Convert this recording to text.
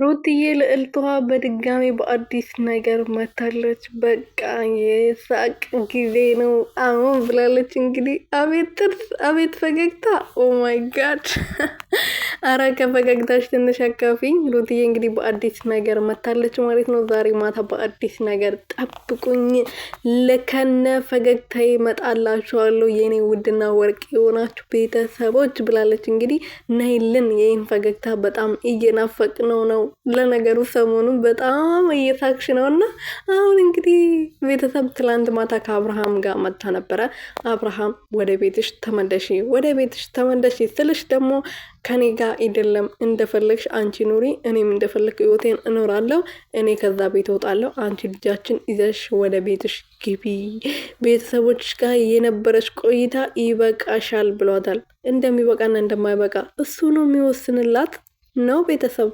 ሩትዬ ልዕልቷ በድጋሚ በአዲስ ነገር መታለች። በቃ የሳቅ ጊዜ ነው አሁን ብላለች። እንግዲህ አቤት ጥርስ፣ አቤት ፈገግታ! ኦ ማይ ጋድ! አረ ከፈገግታሽ ትንሽ አካፊኝ። ሩትዬ እንግዲህ በአዲስ ነገር መታለች ማለት ነው። ዛሬ ማታ በአዲስ ነገር ጠብቁኝ፣ ለከነ ፈገግታዬ እመጣላችኋለሁ የኔ ውድና ወርቅ የሆናችሁ ቤተሰቦች ብላለች። እንግዲህ ነይልን፣ ይህን ፈገግታ በጣም እየናፈቅ ነው። ለነገሩ ሰሞኑን በጣም እየሳቅሽ ነው። እና አሁን እንግዲህ ቤተሰብ ትላንት ማታ ከአብርሃም ጋር መታ ነበረ። አብርሃም ወደ ቤትሽ ተመለሺ፣ ወደ ቤትሽ ተመለሺ ስልሽ ደግሞ ከኔ ጋር አይደለም፣ እንደፈለግሽ አንቺ ኑሪ፣ እኔም እንደፈለግ ህይወቴን እኖራለሁ። እኔ ከዛ ቤት እወጣለሁ፣ አንቺ ልጃችን ይዘሽ ወደ ቤትሽ ግቢ፣ ቤተሰቦች ጋር የነበረች ቆይታ ይበቃሻል ብሏታል። እንደሚበቃና እንደማይበቃ እሱ ነው የሚወስንላት ነው ቤተሰብ